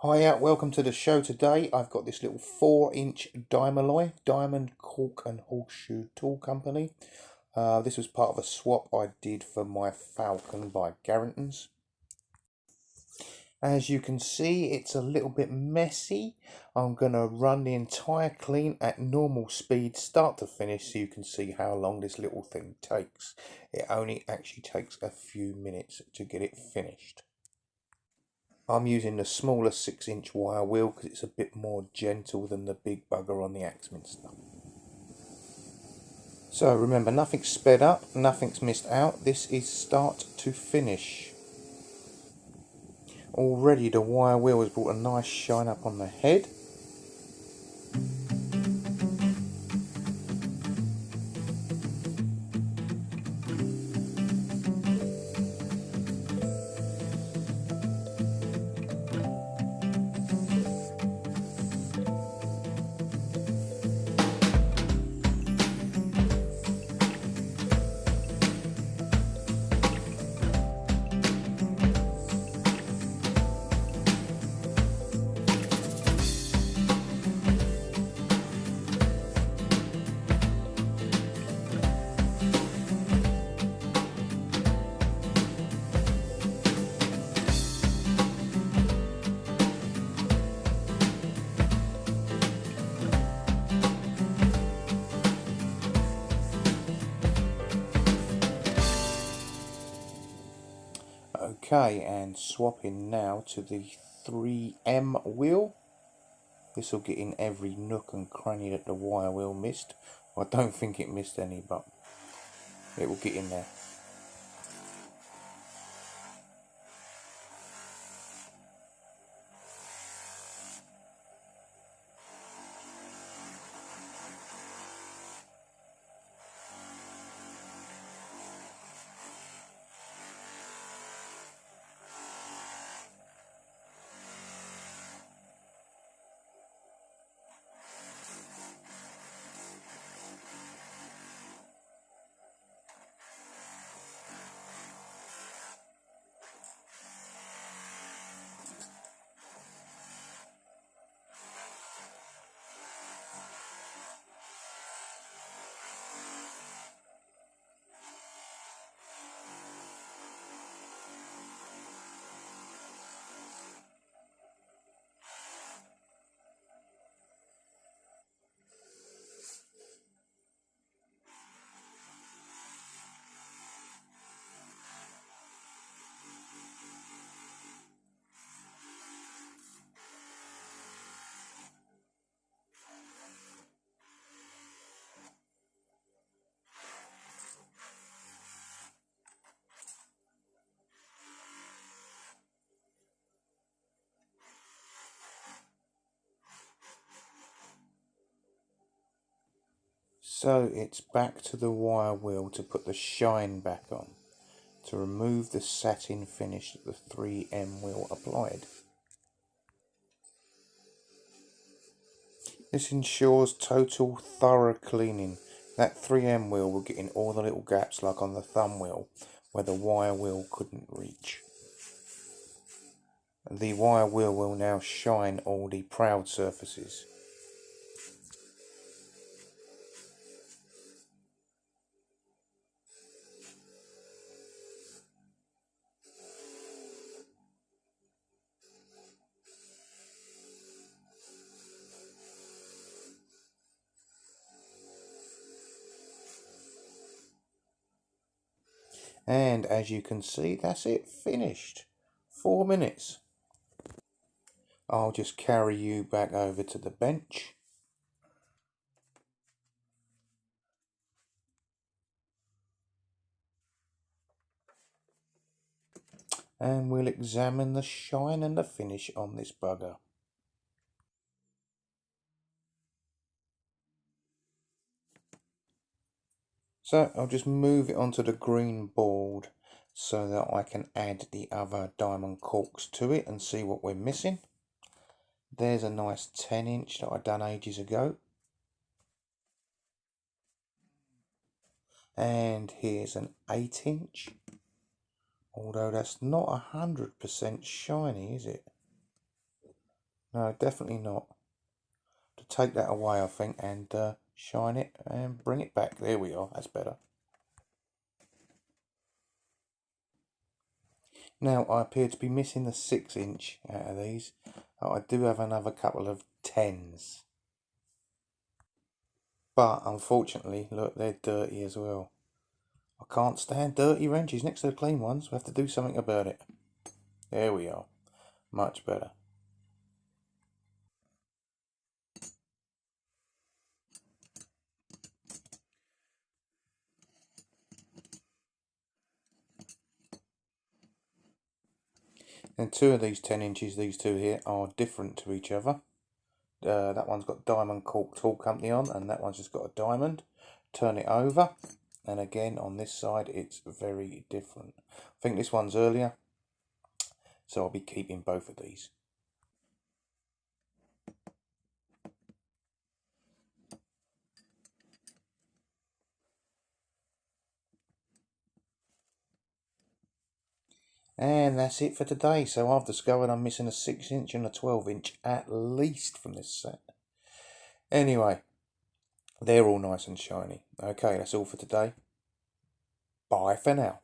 Hiya, welcome to the show today. I've got this little 4-inch Diamalloy, Diamond Cork and Horseshoe Tool Company. This was part of a swap I did for my Falcon by Garrington's. As you can see, it's a little bit messy. I'm going to run the entire clean at normal speed, start to finish, so you can see how long this little thing takes. It only actually takes a few minutes to get it finished. I'm using the smaller 6-inch wire wheel because it's a bit more gentle than the big bugger on the Axminster. So remember, nothing's sped up, nothing's missed out. This is start to finish. Already the wire wheel has brought a nice shine up on the head. Okay, and swapping now to the 3M wheel. This will get in every nook and cranny that the wire wheel missed. I don't think it missed any, but it will get in there. So it's back to the wire wheel to put the shine back on, to remove the satin finish that the 3M wheel applied. This ensures total thorough cleaning. That 3M wheel will get in all the little gaps like on the thumb wheel where the wire wheel couldn't reach. The wire wheel will now shine all the proud surfaces. And as you can see, that's it, finished. 4 minutes. I'll just carry you back over to the bench. And we'll examine the shine and the finish on this bugger. So I'll just move it onto the green board so that I can add the other diamond corks to it and see what we're missing. There's a nice 10-inch that I done ages ago. And here's an 8-inch. Although that's not 100% shiny, is it? No, definitely not. To take that away, I think, and shine it and bring it back. There we are. That's better. Now, I appear to be missing the 6-inch out of these. I do have another couple of 10s. But, unfortunately, look, they're dirty as well. I can't stand dirty wrenches next to the clean ones. We have to do something about it. There we are. Much better. And two of these 10 inches, these two here, are different to each other. That one's got Diamond Cork Tool Company on, and that one's just got a diamond. Turn it over, and again on this side it's very different. I think this one's earlier, so I'll be keeping both of these. And that's it for today. So I've discovered I'm missing a 6-inch and a 12-inch at least from this set. Anyway, they're all nice and shiny. Okay, that's all for today. Bye for now.